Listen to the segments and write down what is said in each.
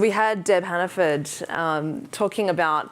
We had Deb Hannaford talking about,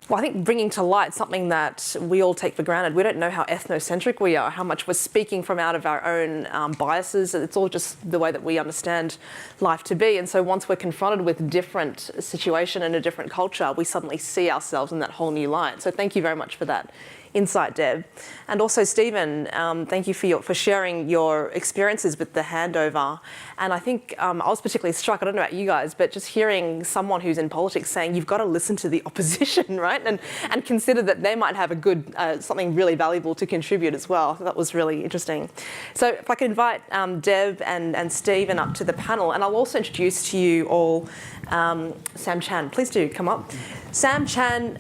well, I think bringing to light something that we all take for granted. We don't know how ethnocentric we are, how much we're speaking from out of our own biases. It's all just the way that we understand life to be. And so once we're confronted with a different situation and a different culture, we suddenly see ourselves in that whole new light. So thank you very much for that insight, Deb. And also, Stephen, thank you for sharing your experiences with the handover. And I think I was particularly struck, I don't know about you guys, but just hearing someone who's in politics saying you've got to listen to the opposition, right? And consider that they might have a good, something really valuable to contribute as well. That was really interesting. So if I could invite Deb and Stephen up to the panel, and I'll also introduce to you all Sam Chen. Please do come up. Sam Chen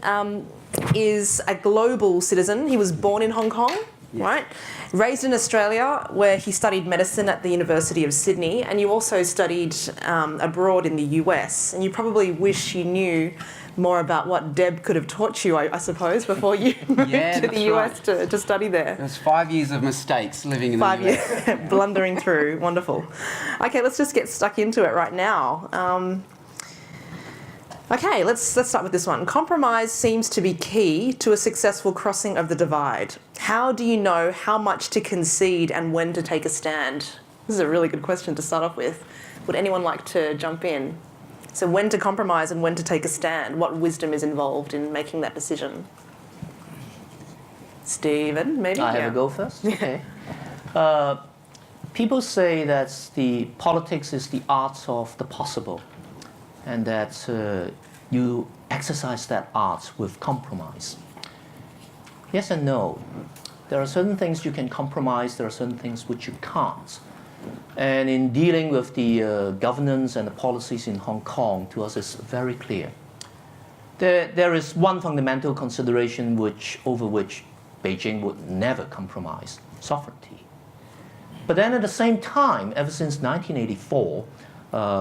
is a global citizen. He was born in Hong Kong, right? Raised in Australia, where he studied medicine at the University of Sydney, and you also studied abroad in the US. And you probably wish you knew more about what Deb could have taught you, I suppose, before you moved to the US to study there. It was 5 years of mistakes living in the US. 5 years, blundering through. Wonderful. Okay, let's just get stuck into it right now. Okay, let's start with this one. Compromise seems to be key to a successful crossing of the divide. How do you know how much to concede and when to take a stand? This is a really good question to start off with. Would anyone like to jump in? So when to compromise and when to take a stand? What wisdom is involved in making that decision? Stephen, maybe? I have a go first? Okay. People say that the politics is the art of the possible, and that you exercise that art with compromise. Yes and no. There are certain things you can compromise, there are certain things which you can't. And in dealing with the governance and the policies in Hong Kong, to us it's very clear. There is one fundamental consideration over which Beijing would never compromise: sovereignty. But then at the same time, ever since 1984,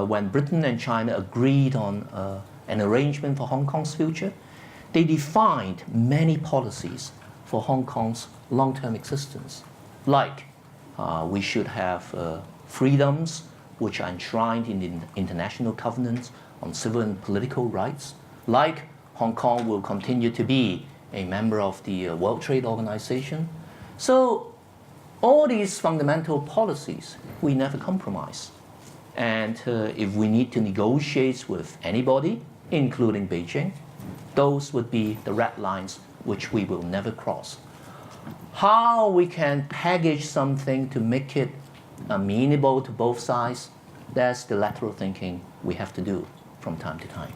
when Britain and China agreed on an arrangement for Hong Kong's future, they defined many policies for Hong Kong's long-term existence, like we should have freedoms which are enshrined in the international covenants on civil and political rights, like Hong Kong will continue to be a member of the World Trade Organization. So all these fundamental policies, we never compromise. And if we need to negotiate with anybody, including Beijing, those would be the red lines which we will never cross. How we can package something to make it amenable to both sides, that's the lateral thinking we have to do from time to time.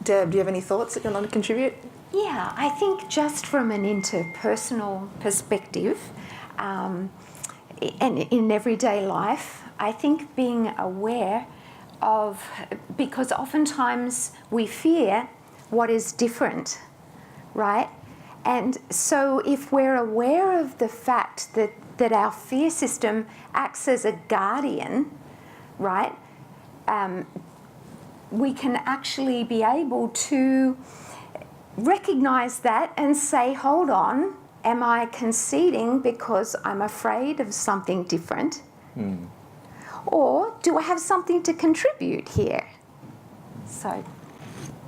Deb, do you have any thoughts that you want to contribute? Yeah, I think just from an interpersonal perspective, and in everyday life, I think being aware of, because oftentimes we fear what is different, right? And so if we're aware of the fact that our fear system acts as a guardian, right, we can actually be able to recognize that and say, hold on, am I conceding because I'm afraid of something different? Or do I have something to contribute here? So,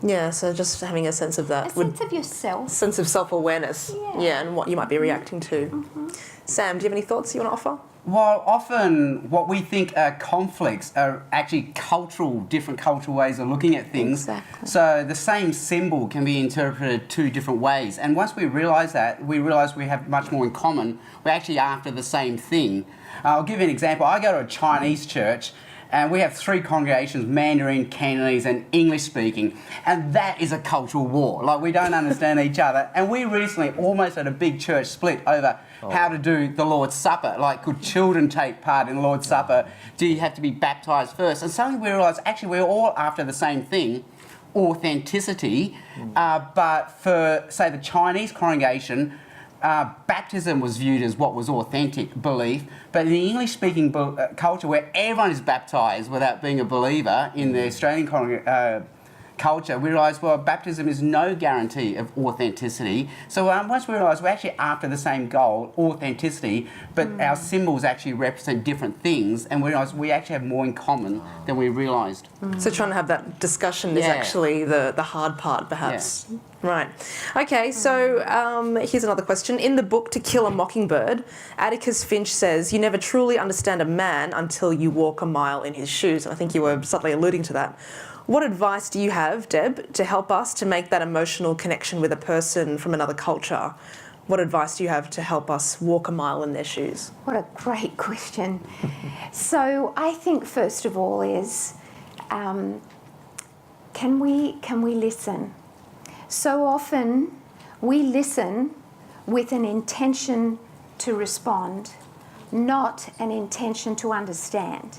yeah, so just having a sense of that. A sense of yourself. Sense of self-awareness, yeah, and what you might be reacting to. Sam, do you have any thoughts you want to offer? Well, often what we think are conflicts are actually different cultural ways of looking at things. Exactly. So the same symbol can be interpreted two different ways. And once we realise that, we realise we have much more in common. We're actually after the same thing. I'll give you an example. I go to a Chinese church, and we have 3 congregations: Mandarin, Cantonese and English speaking, and that is a cultural war. Like, we don't understand each other. And we recently almost had a big church split over how to do the Lord's Supper. Like, could children take part in the Lord's Supper? Do you have to be baptised first? And suddenly we realised actually we're all after the same thing, authenticity. But for, say, the Chinese congregation, baptism was viewed as what was authentic belief, but in the English-speaking culture, where everyone is baptised without being a believer, in the Australian culture, we realise, well, baptism is no guarantee of authenticity. So once we realise we're actually after the same goal, authenticity, but our symbols actually represent different things, and we realise we actually have more in common than we realised. So trying to have that discussion is actually the hard part, perhaps. Yeah. Right. Okay, so here's another question. In the book To Kill a Mockingbird, Atticus Finch says, you never truly understand a man until you walk a mile in his shoes. I think you were subtly alluding to that. What advice do you have, Deb, to help us to make that emotional connection with a person from another culture? What advice do you have to help us walk a mile in their shoes? What a great question. So I think first of all is, can we listen? So often we listen with an intention to respond, not an intention to understand.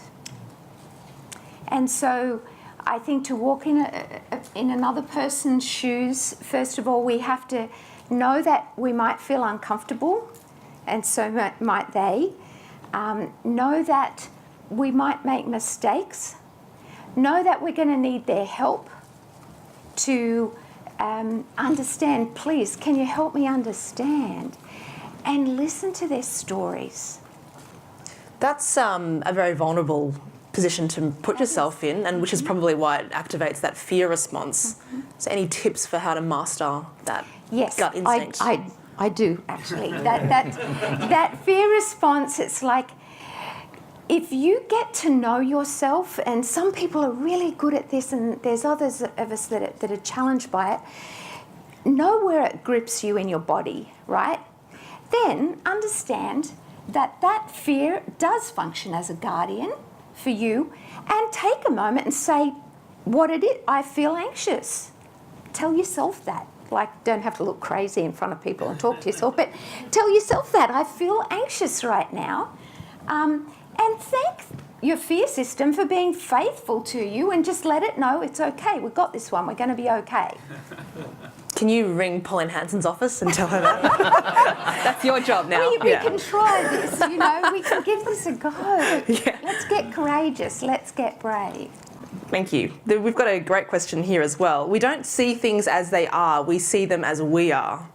And so I think to walk in another person's shoes, first of all, we have to know that we might feel uncomfortable, and so might they. Know that we might make mistakes. Know that we're going to need their help to understand. Please, can you help me understand? And listen to their stories. That's a very vulnerable position to put yourself in, and which is probably why it activates that fear response. So any tips for how to master that gut instinct? I do, actually. that fear response, it's like, if you get to know yourself, and some people are really good at this, and there's others of us that are challenged by it, know where it grips you in your body, right? Then understand that fear does function as a guardian for you, and take a moment and say, what it is, I feel anxious. Tell yourself that. Like, don't have to look crazy in front of people and talk to yourself, but tell yourself that, I feel anxious right now. And thank your fear system for being faithful to you, and just let it know it's okay. We've got this one. We're going to be okay. Can you ring Pauline Hanson's office and tell her that? That's your job now. We can try this, you know. We can give this a go. Yeah. Let's get courageous. Let's get brave. Thank you. We've got a great question here as well. We don't see things as they are. We see them as we are.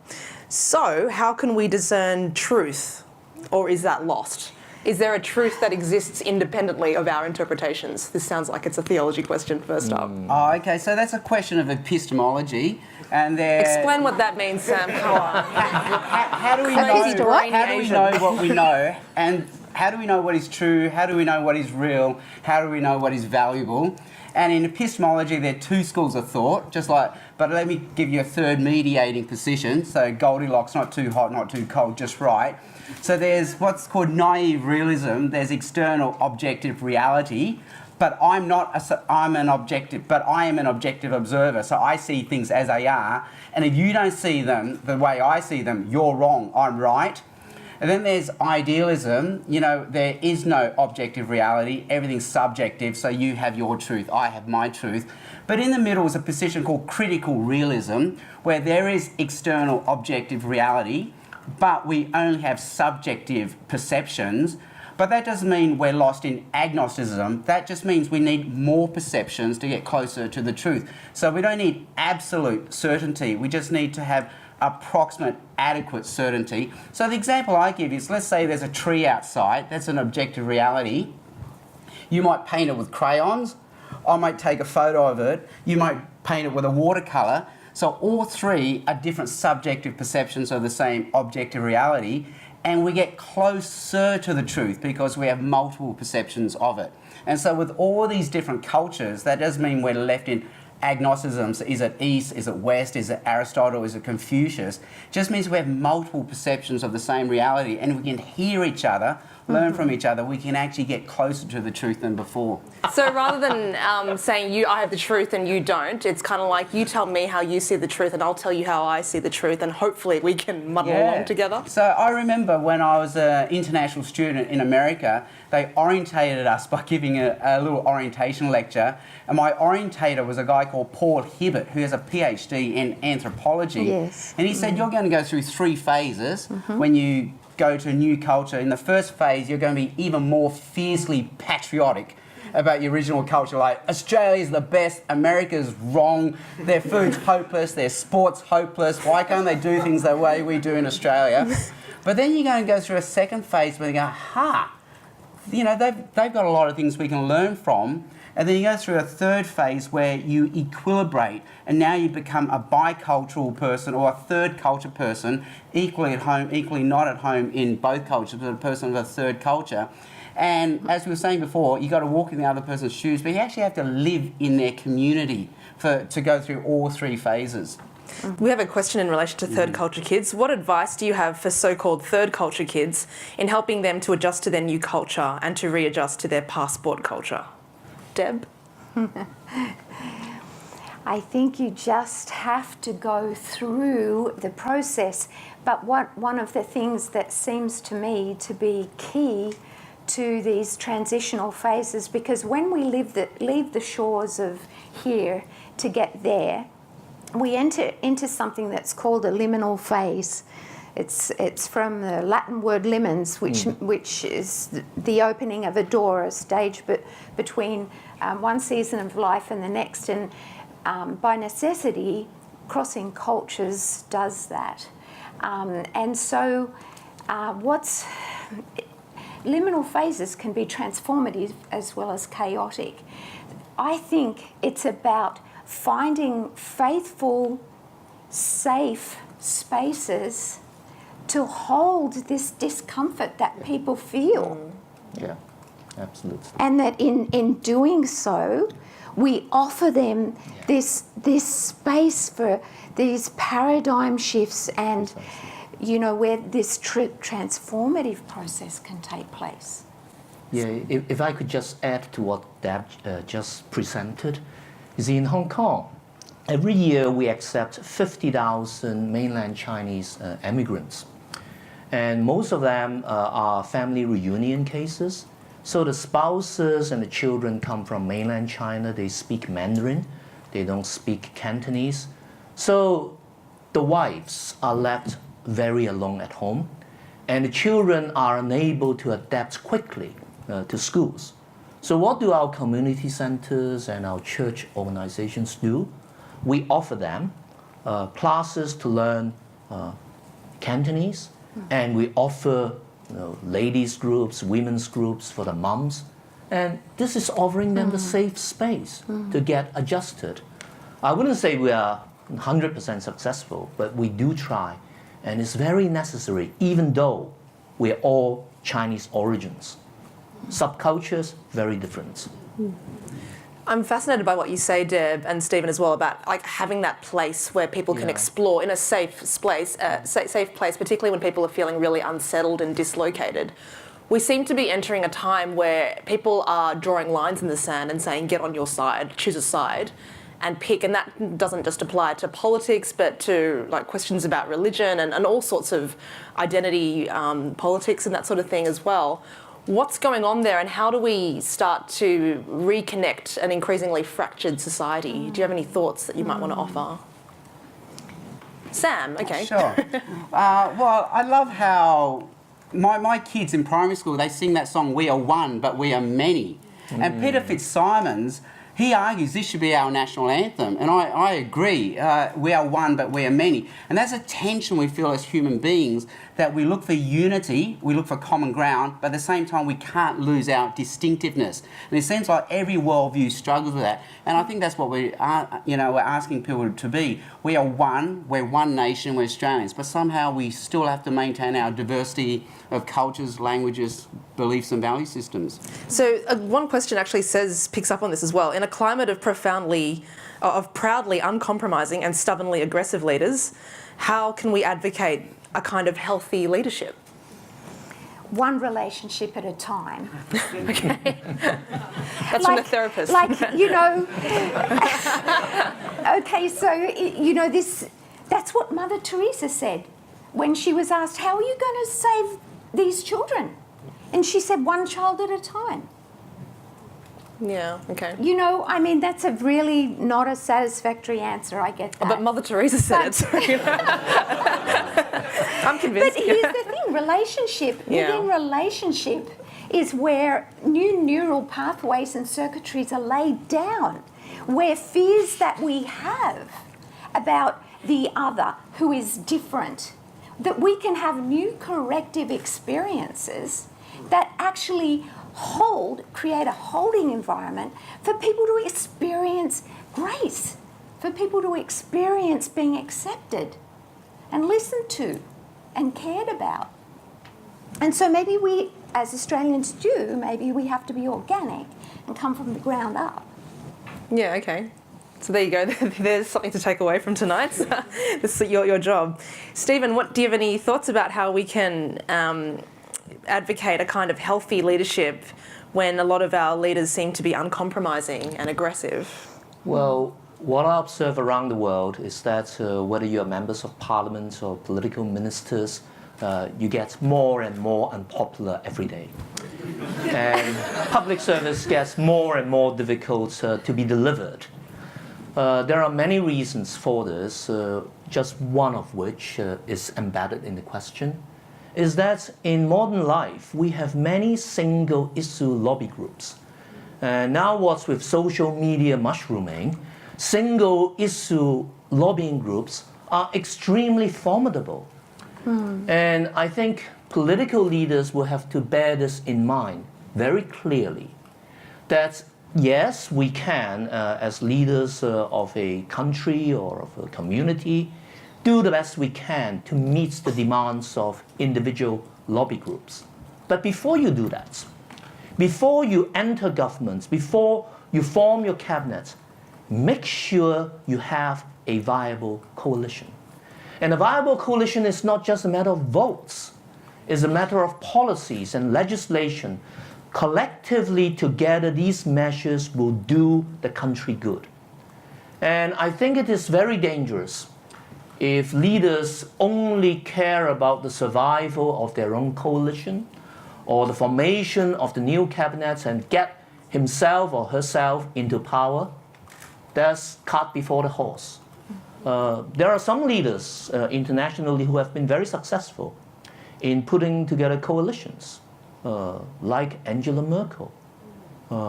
So how can we discern truth? Or is that lost? Is there a truth that exists independently of our interpretations? This sounds like it's a theology question first up. Oh, okay, so that's a question of epistemology. And explain what that means, Sam. Come on. How do we Crazy know? brainy How do we Asian. know what we know? And how do we know what is true? How do we know what is real? How do we know what is valuable? And in epistemology, there are two schools of thought, but let me give you a third mediating position. So Goldilocks, not too hot, not too cold, just right. So there's what's called naive realism. There's external objective reality, but I am an objective observer. So I see things as they are. And if you don't see them the way I see them, you're wrong, I'm right. And then there's idealism. You know, there is no objective reality. Everything's subjective. So you have your truth, I have my truth. But in the middle is a position called critical realism, where there is external objective reality, but we only have subjective perceptions. But that doesn't mean we're lost in agnosticism. That just means we need more perceptions to get closer to the truth. So we don't need absolute certainty. We just need to have approximate, adequate certainty. So the example I give is, let's say there's a tree outside. That's an objective reality. You might paint it with crayons. I might take a photo of it. You might paint it with a watercolour. So all three are different subjective perceptions of the same objective reality, and we get closer to the truth because we have multiple perceptions of it. And so with all these different cultures, that doesn't mean we're left in agnosticism. So is it East, is it West, is it Aristotle, is it Confucius? It just means we have multiple perceptions of the same reality, and we can hear each other, learn from each other, we can actually get closer to the truth than before. So rather than saying I have the truth and you don't, it's kind of like you tell me how you see the truth and I'll tell you how I see the truth, and hopefully we can muddle along together. So I remember when I was an international student in America, they orientated us by giving a little orientation lecture, and my orientator was a guy called Paul Hibbert, who has a PhD in anthropology. Yes. And he said, you're going to go through three phases when you go to a new culture. In the first phase, you're going to be even more fiercely patriotic about your original culture, like Australia's the best, America's wrong, their food's hopeless, their sport's hopeless, why can't they do things the way we do in Australia? But then you're going to go through a second phase where they go, you know, they've got a lot of things we can learn from. And then you go through a third phase where you equilibrate, and now you become a bicultural person or a third culture person, equally at home, equally not at home in both cultures, but a person of a third culture. And as we were saying before, you've got to walk in the other person's shoes, but you actually have to live in their community to go through all three phases. We have a question in relation to third culture kids. What advice do you have for so-called third culture kids in helping them to adjust to their new culture and to readjust to their passport culture? Deb? I think you just have to go through the process. But one of the things that seems to me to be key to these transitional phases, because when we leave the shores of here to get there, we enter into something that's called a liminal phase. It's from the Latin word limens, which is the opening of a door, a stage between one season of life and the next. And by necessity, crossing cultures does that. And so liminal phases can be transformative as well as chaotic. I think it's about finding faithful, safe spaces to hold this discomfort that people feel. Yeah, absolutely. And that in doing so, we offer them this space for these paradigm shifts and, you know, where this transformative process can take place. Yeah, if I could just add to what Deb just presented, is in Hong Kong, every year we accept 50,000 mainland Chinese immigrants. And most of them are family reunion cases. So the spouses and the children come from mainland China. They speak Mandarin. They don't speak Cantonese. So the wives are left very alone at home. And the children are unable to adapt quickly to schools. So what do our community centers and our church organizations do? We offer them classes to learn Cantonese, and we offer ladies groups, women's groups for the moms. And this is offering them the safe space to get adjusted. I wouldn't say we are 100% successful, but we do try. And it's very necessary, even though we're all Chinese origins. Subcultures, very different. I'm fascinated by what you say, Deb and Stephen, as well, about like having that place where people can explore in a safe place, particularly when people are feeling really unsettled and dislocated. We seem to be entering a time where people are drawing lines in the sand and saying, get on your side, choose a side, and pick. And that doesn't just apply to politics, but to like questions about religion and all sorts of identity politics and that sort of thing as well. What's going on there, and how do we start to reconnect an increasingly fractured society? Do you have any thoughts that you might want to offer? Sam, okay. Sure. Well, I love how my kids in primary school, they sing that song, We Are One, but We Are Many. And Peter Fitzsimons, he argues this should be our national anthem, and I agree. We are one, but we are many. And that's a tension we feel as human beings, that we look for unity, we look for common ground, but at the same time we can't lose our distinctiveness. And it seems like every worldview struggles with that. And I think that's what we're asking people to be. We are one, we're one nation, we're Australians, but somehow we still have to maintain our diversity of cultures, languages, beliefs and value systems. So one question actually picks up on this as well. In a climate of proudly uncompromising and stubbornly aggressive leaders, how can we advocate a kind of healthy leadership? One relationship at a time. Okay. That's from a therapist. Okay, so, that's what Mother Teresa said when she was asked, how are you going to save these children? And she said, one child at a time. Yeah, okay. That's a really not a satisfactory answer, I get that. But Mother Teresa said it, so, I'm convinced. But here's the thing, relationship, within relationship, is where new neural pathways and circuitries are laid down, where fears that we have about the other who is different, that we can have new corrective experiences that actually create a holding environment for people to experience grace, for people to experience being accepted and listened to and cared about. And so maybe we, as Australians do, maybe we have to be organic and come from the ground up. Yeah, okay. So there you go. There's something to take away from tonight. This is your job. Stephen, do you have any thoughts about how we can advocate a kind of healthy leadership when a lot of our leaders seem to be uncompromising and aggressive? Well, what I observe around the world is that whether you're members of parliament or political ministers, you get more and more unpopular every day. And public service gets more and more difficult to be delivered. There are many reasons for this, just one of which is embedded in the question, is that in modern life we have many single issue lobby groups. Now what's with social media mushrooming, single issue lobbying groups are extremely formidable. And I think political leaders will have to bear this in mind very clearly, that yes, we can, as leaders of a country or of a community, do the best we can to meet the demands of individual lobby groups. But before you do that, before you enter governments, before you form your cabinet, make sure you have a viable coalition. And a viable coalition is not just a matter of votes, it's a matter of policies and legislation. Collectively together, these measures will do the country good. And I think it is very dangerous if leaders only care about the survival of their own coalition or the formation of the new cabinets and get himself or herself into power. That's cart before the horse. There are some leaders internationally who have been very successful in putting together coalitions, like Angela Merkel.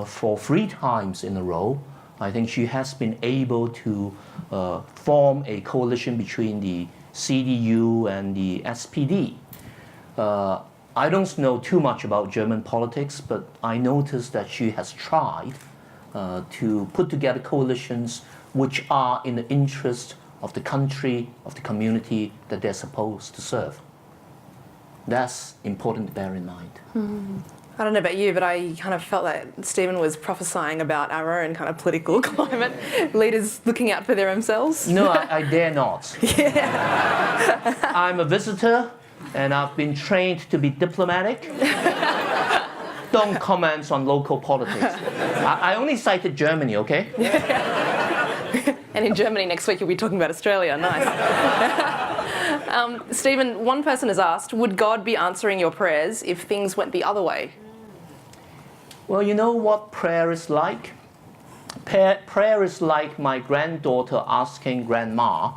For 3 times in a row, I think she has been able to form a coalition between the CDU and the SPD. I don't know too much about German politics, but I noticed that she has tried to put together coalitions which are in the interest of the country, of the community that they're supposed to serve. That's important to bear in mind. I don't know about you, but I kind of felt that Stephen was prophesying about our own kind of political climate, leaders looking out for their own selves. No, I dare not. Yeah. I'm a visitor, and I've been trained to be diplomatic. Don't comment on local politics. I only cited Germany, okay? And in Germany next week you'll be talking about Australia. Nice. Stephen, one person has asked, would God be answering your prayers if things went the other way? Well, you know what prayer is like? Prayer is like my granddaughter asking grandma,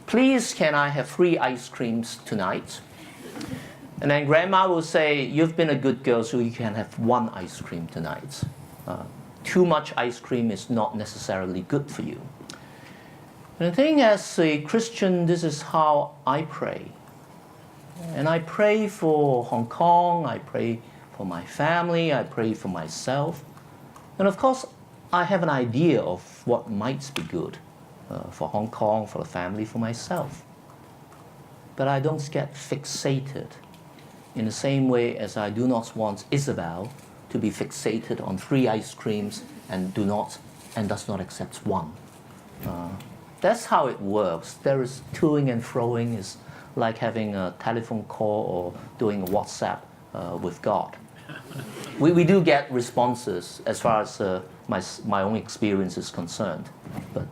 please can I have 3 ice creams tonight? And then grandma will say, you've been a good girl, so you can have 1 ice cream tonight. Too much ice cream is not necessarily good for you. And I think as a Christian, this is how I pray. And I pray for Hong Kong, I pray for my family, I pray for myself. And of course, I have an idea of what might be good for Hong Kong, for the family, for myself. But I don't get fixated in the same way as I do not want Isabel to be fixated on 3 ice creams and does not accept 1. That's how it works. There is toing and froing. Is like having a telephone call or doing a WhatsApp with God. We do get responses as far as my own experience is concerned, but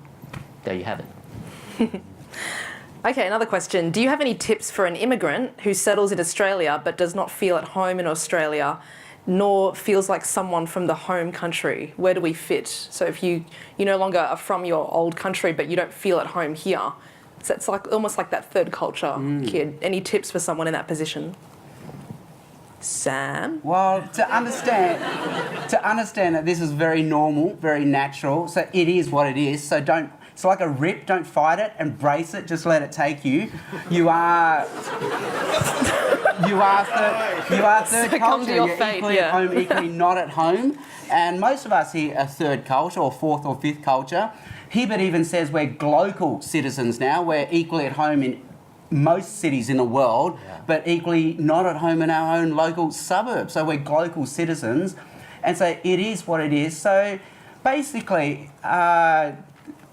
there you have it. Okay, another question. Do you have any tips for an immigrant who settles in Australia but does not feel at home in Australia, nor feels like someone from the home country? Where do we fit? So if you no longer are from your old country but you don't feel at home here, so it's like almost like that third culture kid. Any tips for someone in that position? Sam? Well, to understand that this is very normal, very natural, so it is what it is. So don't. It's like a rip. Don't fight it. Embrace it. Just let it take you. You are third Succumb culture. to your You're fate, equally yeah. at home, equally not at home. And most of us here are third culture or fourth or fifth culture. Hibbert even says we're global citizens now. We're equally at home in most cities in the world, but equally not at home in our own local suburbs. So we're global citizens, and so it is what it is. So basically,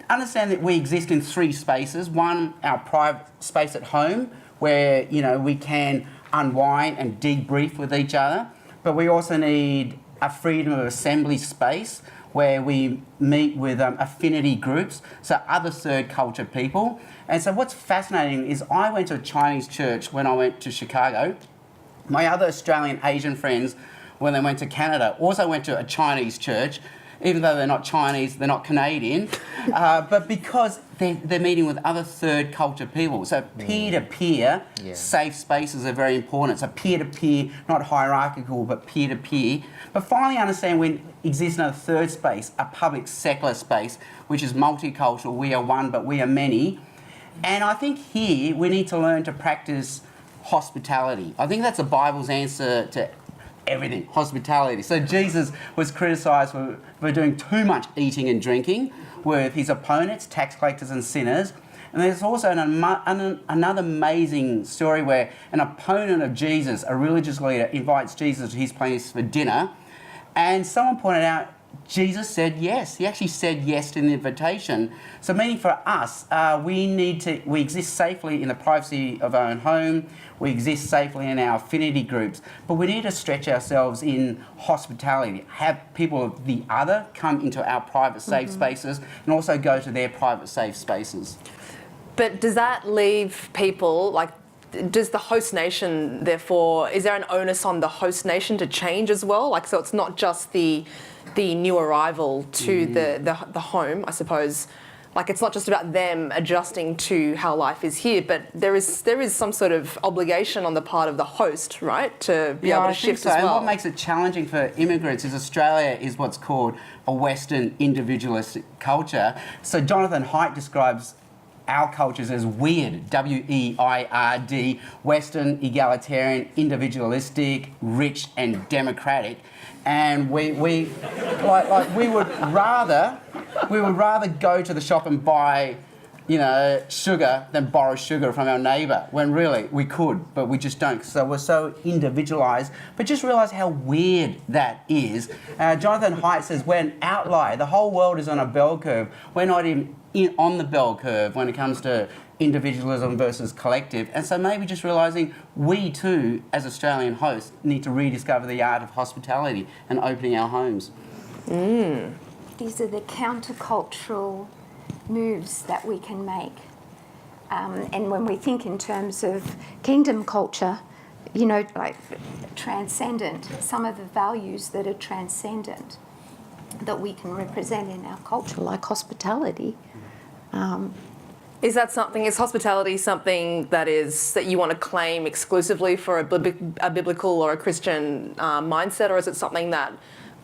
understand that we exist in three spaces. One, our private space at home, where we can unwind and debrief with each other, but we also need a freedom of assembly space where we meet with affinity groups, so other third culture people. And so what's fascinating is I went to a Chinese church when I went to Chicago. My other Australian Asian friends, when they went to Canada, also went to a Chinese church, even though they're not Chinese, they're not Canadian, but because they're meeting with other third culture people. So peer-to-peer safe spaces are very important. So peer-to-peer, not hierarchical, but peer-to-peer. But finally understand we exist in a third space, a public secular space, which is multicultural. We are one, but we are many. And I think here we need to learn to practice hospitality. I think that's the Bible's answer to everything, hospitality. So Jesus was criticised for doing too much eating and drinking with his opponents, tax collectors and sinners. And there's also another amazing story where an opponent of Jesus, a religious leader, invites Jesus to his place for dinner. And someone pointed out, Jesus said yes. He actually said yes to the invitation. So meaning for us, we exist safely in the privacy of our own home. We exist safely in our affinity groups, but we need to stretch ourselves in hospitality, have people of the other come into our private safe spaces and also go to their private safe spaces. But does that leave people, like, does the host nation, therefore, is there an onus on the host nation to change as well? Like, so it's not just the new arrival to the home, I suppose. Like, it's not just about them adjusting to how life is here, but there is some sort of obligation on the part of the host, right, to be able to shift so. as well. And what makes it challenging for immigrants is Australia is what's called a Western individualistic culture. So Jonathan Haidt describes our cultures as weird, W-E-I-R-D, Western, egalitarian, individualistic, rich and democratic. And we would rather go to the shop and buy, sugar than borrow sugar from our neighbour, when really we could, but we just don't. So we're so individualised. But just realise how weird that is. Jonathan Haidt says we're an outlier. The whole world is on a bell curve. We're not even on the bell curve when it comes to individualism versus collective. And so maybe just realising we too, as Australian hosts, need to rediscover the art of hospitality and opening our homes. These are the countercultural moves that we can make. And when we think in terms of kingdom culture, like transcendent, some of the values that are transcendent that we can represent in our culture, like hospitality. Is hospitality something that you want to claim exclusively for a biblical or a Christian mindset, or is it something that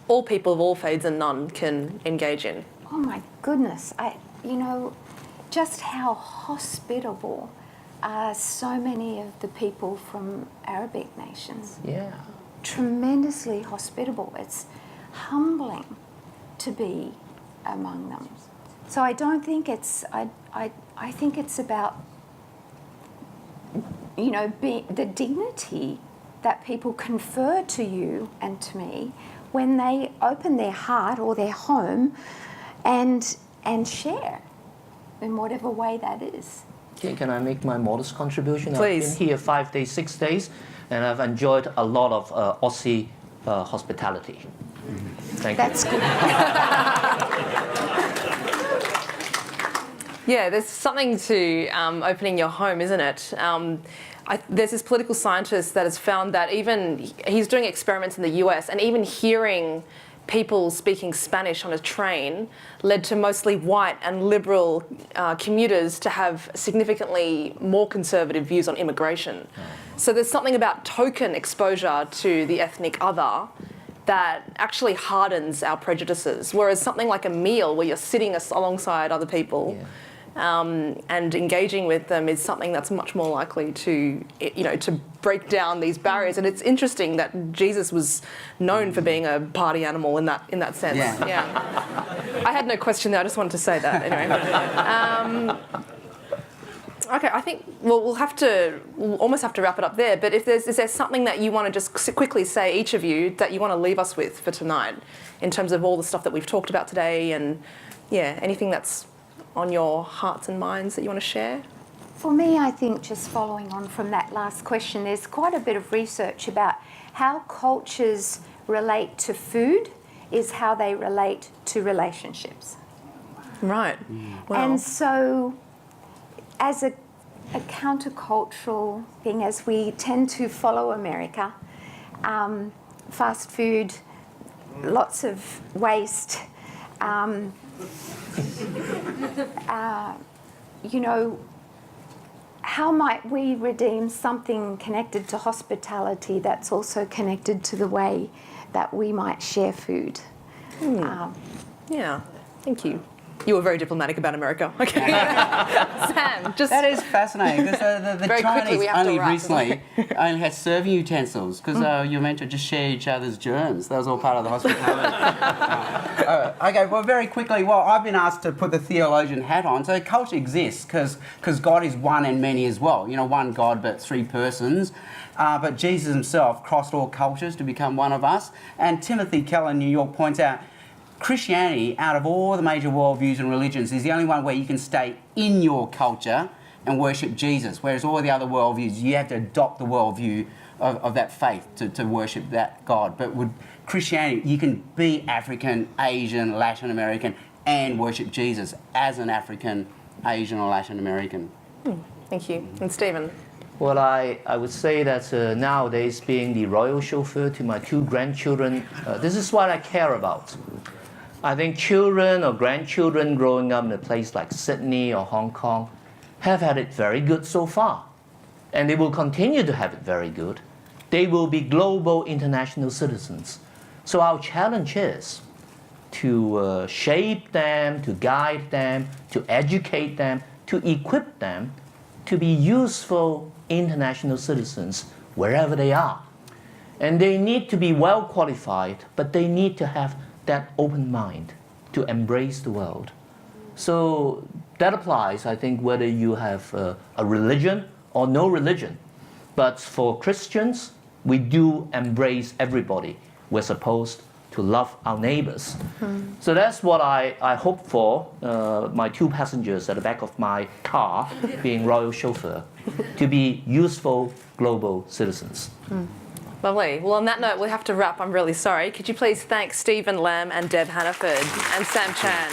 all people of all faiths and none can engage in? Oh my goodness, just how hospitable are so many of the people from Arabic nations. Yeah. Tremendously hospitable. It's humbling to be among them. So I don't think I think it's about, the dignity that people confer to you and to me when they open their heart or their home and share in whatever way that is. Okay, can I make my modest contribution? Please. I've been here 5 days, 6 days, and I've enjoyed a lot of Aussie hospitality. Thank you. That's good. Yeah, there's something to opening your home, isn't it? There's this political scientist that has found that he's doing experiments in the US, and even hearing people speaking Spanish on a train led to mostly white and liberal commuters to have significantly more conservative views on immigration. So there's something about token exposure to the ethnic other that actually hardens our prejudices, whereas something like a meal where you're sitting alongside other people and engaging with them is something that's much more likely to, to break down these barriers. And it's interesting that Jesus was known for being a party animal in that sense. Yeah. I had no question there. I just wanted to say that anyway. Okay, I think we'll almost have to wrap it up there. But is there something that you want to just quickly say, each of you, that you want to leave us with for tonight, in terms of all the stuff that we've talked about today, and anything that's on your hearts and minds that you want to share? For me, I think, just following on from that last question, there's quite a bit of research about how cultures relate to food is how they relate to relationships. Right. Well. And so, as a countercultural thing, as we tend to follow America, fast food, lots of waste, how might we redeem something connected to hospitality that's also connected to the way that we might share food? Yeah, thank you. You were very diplomatic about America. Okay. Sam, just... That is fascinating, because the Very quickly, we Chinese have to only wrap. recently only had serving utensils, because you're meant to just share each other's germs. That was all part of the hospitality. Okay, well, very quickly, I've been asked to put the theologian hat on. So culture exists because God is one and many as well. One God but three persons. But Jesus himself crossed all cultures to become one of us. And Timothy Keller in New York points out, Christianity, out of all the major worldviews and religions, is the only one where you can stay in your culture and worship Jesus, whereas all the other worldviews, you have to adopt the worldview of that faith to worship that God. But with Christianity, you can be African, Asian, Latin American, and worship Jesus as an African, Asian, or Latin American. Thank you. And Stephen? Well, I would say that nowadays, being the royal chauffeur to my two grandchildren, this is what I care about. I think children or grandchildren growing up in a place like Sydney or Hong Kong have had it very good so far. And they will continue to have it very good. They will be global international citizens. So our challenge is to shape them, to guide them, to educate them, to equip them to be useful international citizens wherever they are. And they need to be well qualified, but they need to have that open mind to embrace the world. So that applies, I think, whether you have a religion or no religion. But for Christians, we do embrace everybody. We're supposed to love our neighbors. So that's what I hope for my two passengers at the back of my car, being royal chauffeur, to be useful global citizens. Lovely. Well, on that note, we'll have to wrap. I'm really sorry. Could you please thank Stephen Lamb and Deb Hannaford and Sam Chen?